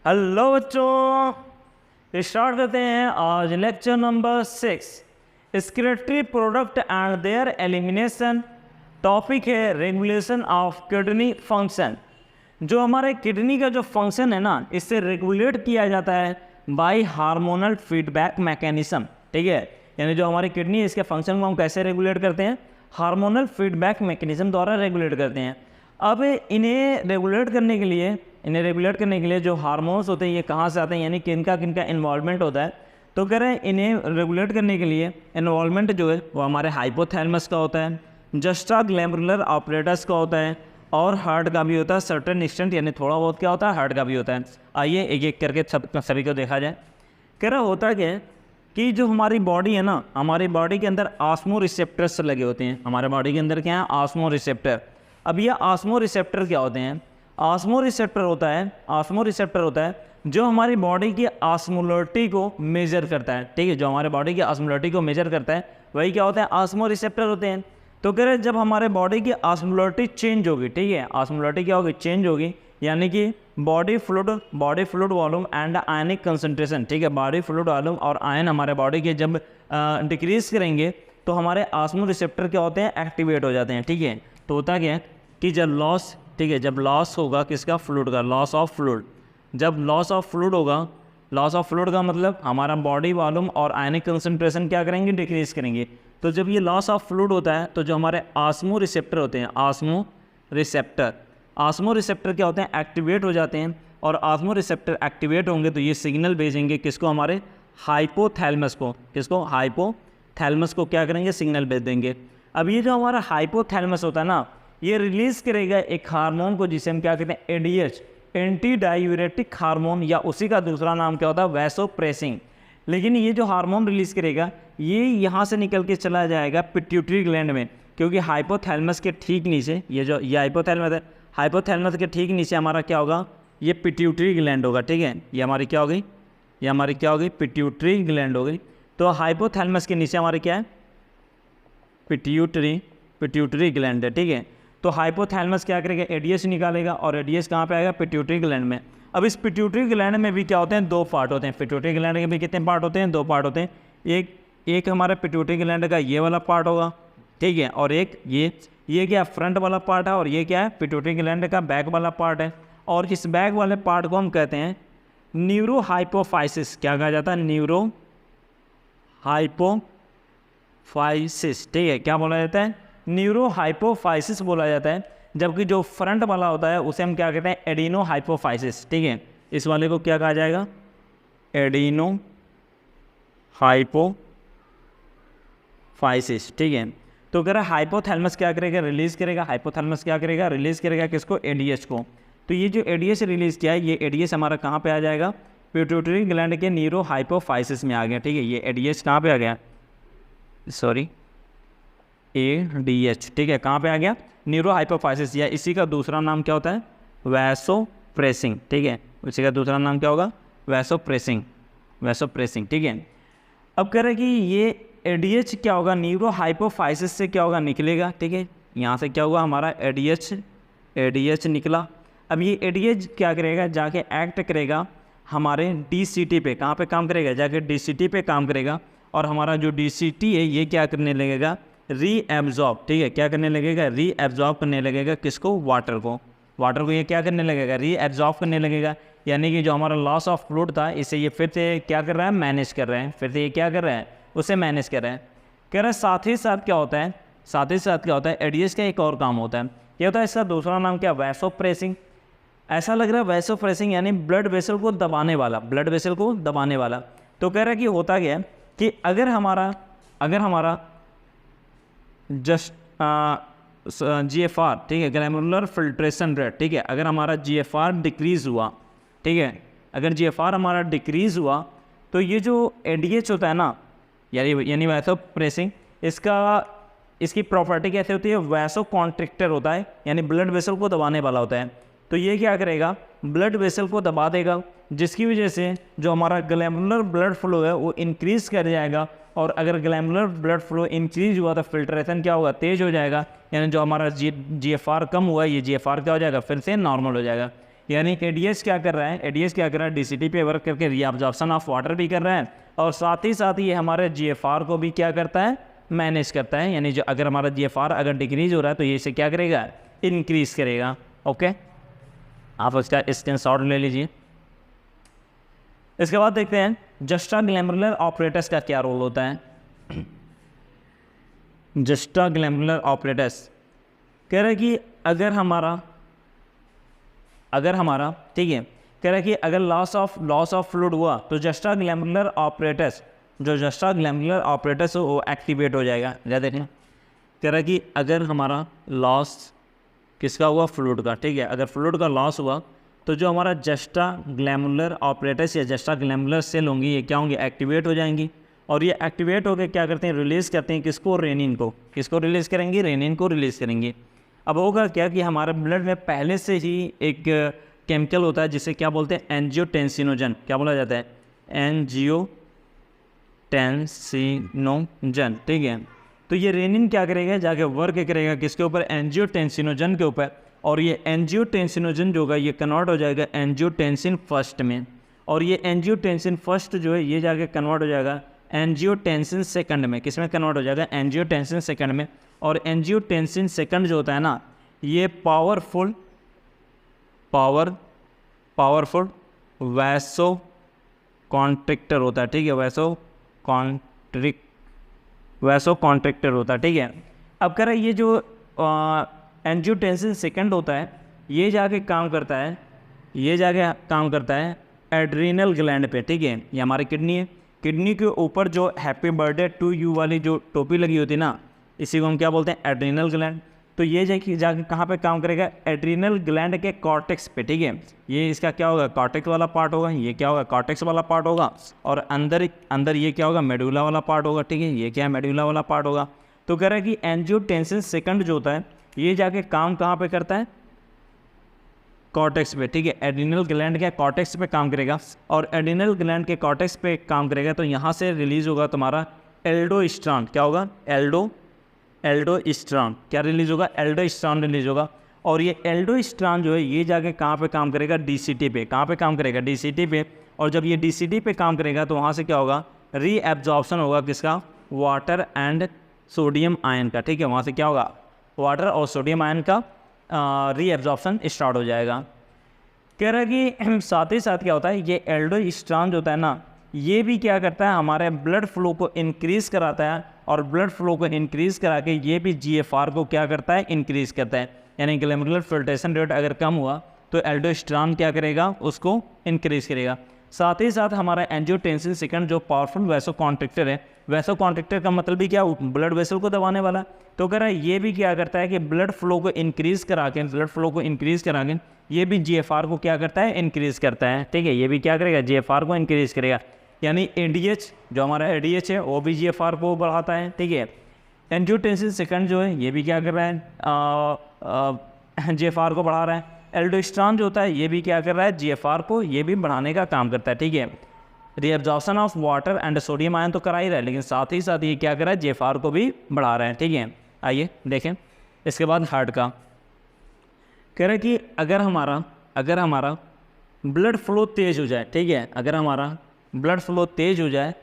Hello बच्चों, start करते हैं आज lecture number 6 excretory product and there elimination. Topic है रेगुलेशन ऑफ किडनी फंक्शन। जो हमारे किडनी का जो फंक्शन है ना, इससे रेगुलेट किया जाता है बाय हार्मोनल फीडबैक मैकेनिज्म। ठीक है, यानी जो हमारी किडनी है इसके फंक्शन को हम कैसे रेगुलेट करते हैं? हार्मोनल फीडबैक मैकेनिज्म द्वारा रेगुलेट करते हैं। अब इन्हें रेगुलेट करने के लिए जो हार्मोन्स होते हैं ये कहाँ से आते हैं, यानी किनका इन्वॉल्वमेंट होता है। तो कह रहे हैं इन्हें रेगुलेट करने के लिए इन्वॉल्वमेंट जो है वो हमारे हाइपोथैलेमस का होता है, जस्टा ग्लैमरुलर ऑपरेटस का होता है और हार्ट का भी होता है सर्टेन एक्सटेंट, यानी थोड़ा बहुत क्या होता है, हार्ट का भी होता है। आइए एक एक करके सभी को देखा जाए। कह रहा होता क्या है कि जो हमारी बॉडी है ना, हमारी बॉडी के अंदर ऑस्मो रिसेप्टर्स लगे होते हैं। हमारे बॉडी के अंदर क्या है? Osmo receptor. अब ये ऑस्मो रिसेप्टर क्या होते हैं? ऑस्मो रिसेप्टर होता है जो हमारी बॉडी की ऑस्मोलरिटी को मेजर करता है। ठीक है, जो हमारे बॉडी की ऑस्मोलरिटी को मेजर करता है वही क्या होता है? ऑस्मो रिसेप्टर होते हैं। तो कह रहे जब हमारे बॉडी की ऑस्मोलरिटी चेंज होगी, ठीक है, ऑस्मोलरिटी क्या होगी? चेंज होगी, यानी कि body fluid volume and ionic concentration. ठीक है, बॉडी फ्लूइड वॉल्यूम और आयन हमारे बॉडी के जब डिक्रीज करेंगे तो हमारे ऑस्मो रिसेप्टर क्या होते हैं? एक्टिवेट हो जाते हैं। ठीक है, तो होता क्या है कि जब लॉस होगा किसका? फ्लूइड का, लॉस ऑफ फ्लूइड। जब लॉस ऑफ फ्लूइड होगा, लॉस ऑफ फ्लूइड का मतलब हमारा बॉडी वॉल्यूम और आयनिक कंसंट्रेशन क्या करेंगे? डिक्रीज करेंगे। तो जब ये लॉस ऑफ फ्लूइड होता है तो जो हमारे ऑस्मो रिसेप्टर होते हैं, ऑस्मो रिसेप्टर क्या होते हैं? एक्टिवेट हो जाते हैं। और ऑस्मो रिसेप्टर एक्टिवेट होंगे तो ये सिग्नल भेजेंगे किसको? हमारे हाइपोथैलेमस को। किसको? हाइपोथैलेमस को क्या करेंगे? सिग्नल भेज देंगे। अब ये जो हमारा हाइपोथैलेमस होता है ना, ये रिलीज करेगा एक हार्मोन को जिसे हम क्या कहते हैं? एडीएच, एंटी डायूरेटिक हार्मोन, या उसी का दूसरा नाम क्या होता है? वैसोप्रेसिन। लेकिन ये जो हार्मोन रिलीज करेगा ये यहाँ से निकल के चला जाएगा पिट्यूटरी ग्लैंड में, क्योंकि हाइपोथैलेमस के ठीक नीचे ये हाइपोथैलेमस है, हाइपोथैलेमस के ठीक नीचे हमारा क्या होगा? ये पिट्यूटरी ग्लैंड होगा। ठीक है, ये हमारी क्या होगी? पिट्यूटरी ग्लैंड हो गई। तो हाइपोथैलेमस के नीचे हमारे क्या है? पिट्यूटरी ग्लैंड है। ठीक है, तो हाइपोथैलेमस क्या करेगा? एडीएच निकालेगा और एडीएच कहाँ पे आएगा? पिट्यूटरी ग्लैंड में। अब इस पिट्यूटरी ग्लैंड में भी क्या होते हैं? दो पार्ट होते हैं। पिट्यूटरी ग्लैंड के भी कितने पार्ट होते हैं? दो पार्ट होते हैं। एक हमारा पिट्यूटरी ग्लैंड का ये वाला पार्ट होगा, ठीक है, और एक ये क्या? फ्रंट वाला पार्ट है, और ये क्या है? पिट्यूटरी ग्लैंड का बैक वाला पार्ट है। और इस बैक वाले पार्ट को हम कहते हैं न्यूरो हाइपोफाइसिस। क्या कहा जाता है? Neuro hypophysis. ठीक है, क्या बोला जाता है? न्यूरो हाइपोफाइसिस बोला जाता है। जबकि जो फ्रंट वाला होता है उसे हम क्या कहते हैं? Adeno hypophysis. ठीक है, इस वाले को क्या कहा जाएगा? Adeno hypophysis. ठीक है, तो कह रहा है हाइपोथैलेमस क्या करेगा? रिलीज करेगा। हाइपोथैलेमस क्या करेगा? रिलीज करेगा किसको? एडीएच को। तो ये जो एडीएच रिलीज किया है, ये एडीएच हमारा कहाँ पे आ जाएगा? पिट्यूटरी ग्लैंड के न्यूरो हाइपोफाइसिस में आ गया। ठीक है, ये एडीएच कहाँ पे आ गया? Sorry, ADH. ठीक है, कहाँ पे आ गया? न्यूरो हाइपोफाइसिस, या इसी का दूसरा नाम क्या होता है? वैसोप्रेसिंग। ठीक है, इसी का दूसरा नाम क्या होगा? वैसोप्रेसिंग। ठीक है, अब कह रहे हैं कि ये एडीएच क्या होगा? न्यूरो हाइपोफाइसिस से क्या होगा? निकलेगा। ठीक है, यहाँ से क्या हुआ? हमारा एडीएच निकला। अब ये एडीएच क्या करेगा? जाके एक्ट करेगा हमारे डीसीटी पे। कहाँ पे काम करेगा? जाके डीसीटी पे काम करेगा। और हमारा जो डीसीटी है ये क्या करने लगेगा? रीएब्जॉर्ब। ठीक है, क्या करने लगेगा? रीएब्जॉर्ब करने लगेगा किसको? वाटर को ये क्या करने लगेगा? रीएब्जॉर्ब करने लगेगा। यानी कि जो हमारा लॉस ऑफ फ्लूइड था इसे ये फिर से क्या कर रहा है? मैनेज कर रहे हैं। फिर से ये क्या कर रहे हैं? उसे मैनेज कर रहे हैं। कह रहे हैं साथ ही साथ क्या होता है? एडीएच का एक और काम होता है। ये होता है, इसका दूसरा नाम क्या? वैसोप्रेसिंग। ऐसा लग रहा है वैसोप्रेसिंग यानी ब्लड वेसल को दबाने वाला। तो कह रहा है कि होता क्या है कि अगर हमारा जस्ट GFR, ठीक है, ग्लैमरुलर फिल्ट्रेशन रेट, ठीक है, अगर हमारा GFR डिक्रीज़ हुआ, ठीक है, अगर GFR हमारा डिक्रीज़ हुआ तो ये जो एडीएच होता है ना, यानी वैसोप्रेसिंग, इसकी प्रॉपर्टी कैसे होती है? वैसो कॉन्ट्रिक्टर होता है, यानी ब्लड वेसल को दबाने वाला होता है। तो ये क्या करेगा? ब्लड वेसल को दबा देगा, जिसकी वजह से जो हमारा ग्लैमरुलर ब्लड फ्लो है वो इंक्रीज़ कर जाएगा। और अगर ग्लैमरुलर ब्लड फ्लो इंक्रीज हुआ तो फिल्ट्रेशन क्या होगा? तेज़ हो जाएगा। यानी जो हमारा GFR कम हुआ है, ये GFR क्या हो जाएगा? फिर से नॉर्मल हो जाएगा। यानी एडीएस क्या कर रहा है, एडीएस क्या कर रहा है, डीसीटी पे वर्क करके रीअब्जॉर्प्शन ऑफ वाटर भी कर रहा है और साथ ही साथ ये हमारे जीएफआर को भी क्या करता है, मैनेज करता है। यानी जो अगर हमारा जीएफआर अगर डिक्रीज हो रहा है तो ये इसे क्या करेगा, इंक्रीज करेगा। ओके, आप इसका स्क्रीनशॉट ले लीजिए। इसके बाद देखते हैं जस्टाग्लैमरुलर ऑपरेटर्स का क्या रोल होता है। जस्टाग्लैमरुलर ऑपरेटर्स कह रहा है कि अगर हमारा ठीक है, कह रहा है कि अगर लॉस ऑफ फ्लूइड हुआ तो जस्टाग्लैमरुलर ऑपरेटर्स, जो जस्टाग्लैमरुलर ऑपरेटर्स वो एक्टिवेट हो जाएगा। क्या देखें, कह रहा है कि अगर हमारा लॉस किसका हुआ, फ्लूइड का, ठीक है, अगर फ्लूइड का लॉस हुआ तो जो हमारा जस्टाग्लैमरुलर ऑपरेटर्स या जस्टाग्लैमरुलर सेल होंगी ये क्या होंगी, एक्टिवेट हो जाएंगी। और ये एक्टिवेट होकर क्या करते हैं, रिलीज़ करते हैं किसको, रेनिन को। किसको रिलीज़ करेंगे, रेनिन को रिलीज़ करेंगे। अब होगा क्या कि हमारे ब्लड में पहले से ही एक केमिकल होता है जिसे क्या बोलते हैं, एंजियोटेंसिनोजन। क्या बोला जाता है, एंजियोटेंसिनोजन, ठीक है। तो ये रेनिन क्या करेगा, जाके वर्क करेगा किसके ऊपर, एंजियोटेंसिनोजन के ऊपर। और ये एंजियोटेंसिनोजन जो होगा ये कन्वर्ट हो जाएगा एंजियोटेंसिन फर्स्ट में, और ये एंजियोटेंसिन फर्स्ट जो है ये जाके कन्वर्ट हो जाएगा एंजियोटेंसिन सेकंड में। किस में कन्वर्ट हो जाएगा, एंजियोटेंसिन सेकंड में। और एंजियोटेंसिन सेकंड जो होता है ना, ये पावरफुल वैसो कॉन्ट्रिक्टर होता है, ठीक है, वैसो कॉन्ट्रिक्टर होता है, ठीक है। अब कह रहा है ये जो एंजियोटेंसिन सेकंड होता है ये जाके काम करता है एड्रीनल ग्लैंड पे, ठीक है। ये हमारी किडनी है, किडनी के ऊपर जो हैप्पी बर्थडे टू यू वाली जो टोपी लगी होती है ना, इसी को हम क्या बोलते हैं, एड्रीनल ग्लैंड। तो ये जाके कहाँ पे काम करेगा, एड्रीनल ग्लैंड के कॉर्टेक्स पे, ठीक है। ये इसका क्या होगा, कॉर्टेक्स वाला पार्ट होगा, ये क्या होगा, कॉर्टेक्स वाला पार्ट होगा। और अंदर ये क्या होगा, मेडुला वाला पार्ट होगा, ठीक है, ये क्या है, मेडुला वाला पार्ट होगा। तो कह रहा है कि एंजियोटेंसिन सेकंड जो होता है ये जाके काम कहाँ पे करता है, कॉर्टेक्स पे, ठीक है। एड्रीनल ग्लैंड के कॉर्टेक्स पे काम करेगा, और एड्रीनल ग्लैंड के कॉर्टेक्स पे काम करेगा तो यहाँ से रिलीज होगा तुम्हारा एल्डोस्टेरॉन। क्या होगा, एल्डोस्टेरॉन क्या रिलीज होगा, एल्डोस्टेरॉन रिलीज होगा। और ये एल्डोस्टेरॉन जो है ये जाके कहाँ पे काम करेगा, डीसीटी पे। कहाँ पे काम करेगा, डीसीटी पे। और जब ये डीसीटी पे काम करेगा तो वहाँ से क्या होगा, रीएब्जॉर्प्शन होगा किसका, वाटर एंड सोडियम आयन का, ठीक है। वहाँ से क्या होगा, वाटर और सोडियम आयन का रीएब्जॉर्प्शन स्टार्ट हो जाएगा। कह रहा है कि साथ ही साथ क्या होता है, ये एल्डोस्टेरॉन जो होता है ना ये भी क्या करता है, हमारे ब्लड फ्लो को इंक्रीज कराता है। और ब्लड फ्लो को इंक्रीज करा के ये भी जीएफआर को क्या करता है, इंक्रीज करता है। यानी ग्लैमरुलर फिल्ट्रेशन रेट अगर कम हुआ तो एल्डोस्टेरॉन क्या करेगा, उसको इंक्रीज करेगा। साथ ही साथ हमारा एंजियोटेंसिन सेकंड जो पावरफुल वैसो कॉन्ट्रिक्टर है, वैसो कॉन्ट्रिक्टर का मतलब भी क्या, ब्लड वेसल को दबाने वाला। तो कह रहा है ये भी क्या करता है कि ब्लड फ्लो को इंक्रीज करा के ये भी जीएफआर को क्या करता है, इंक्रीज करता है, ठीक है। ये भी क्या करेगा, जीएफआर को इंक्रीज करेगा। यानी एडीएच जो हमारा एडीएच है वो भी जीएफआर को बढ़ाता है, ठीक है। एंजियोटेंसिन सेकंड जो है ये भी क्या कर रहा है, जीएफआर को बढ़ा रहा है। एल्डोस्टेरॉन जो होता है ये भी क्या कर रहा है, जीएफआर को ये भी बढ़ाने का काम करता है, ठीक है। Reabsorption of water and sodium ion तो करा ही रहा है, लेकिन साथ ही साथ ये क्या कर रहा है, जीएफआर को भी बढ़ा रहा है, ठीक है। आइए देखें इसके बाद हार्ट का। कह रहा है कि अगर हमारा ब्लड फ्लो तेज़ हो जाए, ठीक है, अगर हमारा ब्लड फ्लो तेज़ हो जाए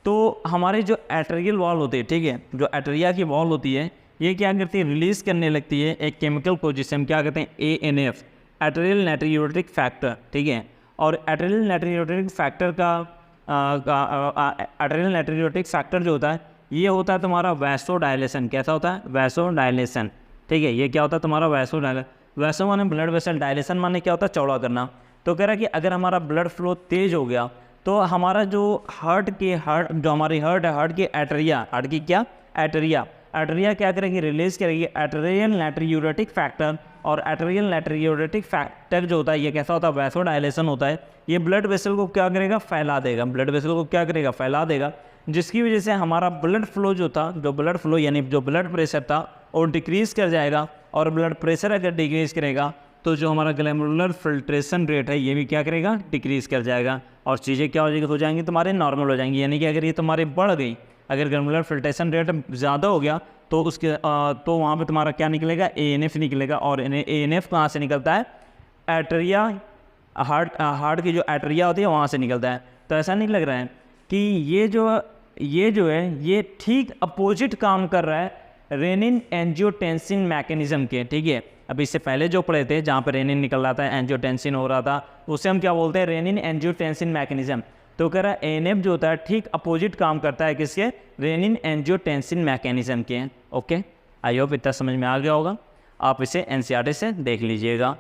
तो हमारे जो एट्रियल वॉल होती है, ठीक है, जो एट्रिया की वॉल होती है ये क्या करती है, रिलीज़ करने लगती है एक केमिकल को जिसे हम क्या कहते हैं, ANF, एट्रियल नाइट्रियोटिक फैक्टर, ठीक है। और एट्रियल नाइट्रियोटिक फैक्टर एट्रियल नाइट्रियोटिक फैक्टर जो होता है ये होता है तुम्हारा वैसोडायलेशन। कैसा होता है, वैसोडायलेशन, ठीक है। ये क्या होता है तुम्हारा वैसोडायलेशन। वैसो माने ब्लड वेसल, डायलेशन माने क्या होता है, चौड़ा करना। तो कह रहा है कि अगर हमारा ब्लड फ्लो तेज़ हो गया तो हमारा जो जो हमारी हार्ट की एट्रिया क्या करेगी, रिलीज करेगी एट्रियल नाइट्रियोटिक फैक्टर। और एट्रियल नाइट्रियोटिक फैक्टर जो होता है ये कैसा होता है, वैसोडायलेशन होता है। ये ब्लड वेसल को क्या करेगा, फैला देगा, जिसकी वजह से हमारा ब्लड फ्लो जो था, जो ब्लड प्रेशर था वो डिक्रीज़ कर जाएगा। और ब्लड प्रेशर अगर डिक्रीज़ करेगा तो जो हमारा ग्लैमरुलर फिल्ट्रेशन रेट है ये भी क्या करेगा, डिक्रीज़ कर जाएगा। और चीज़ें क्या हो जाएंगी तुम्हारे नॉर्मल हो जाएंगी। यानी कि अगर ये तुम्हारी बढ़ गई, अगर ग्लैमरुलर फिल्ट्रेशन रेट ज़्यादा हो गया तो वहाँ पे तुम्हारा क्या निकलेगा, ANF निकलेगा। और ANF कहाँ से निकलता है, एट्रिया, हार्ट की जो एट्रिया होती है वहाँ से निकलता है। तो ऐसा नहीं लग रहा है कि ये जो है ये ठीक अपोजिट काम कर रहा है रेनिन एंजियोटेंसिन मैकेनिज्म के, ठीक है। अब इससे पहले जो पढ़े थे जहाँ पर रेनिन निकल रहा था, एंजियोटेंसिन हो रहा था, उसे हम क्या बोलते हैं, रेनिन एंजियोटेंसिन मैकेनिज्म। तो कह रहा है एनएफ जो होता है ठीक अपोजिट काम करता है किसके, रेनिन एंजियोटेंसिन मैकेनिज्म के। ओके, आई होप इतना समझ में आ गया होगा। आप इसे एनसीईआरटी से देख लीजिएगा।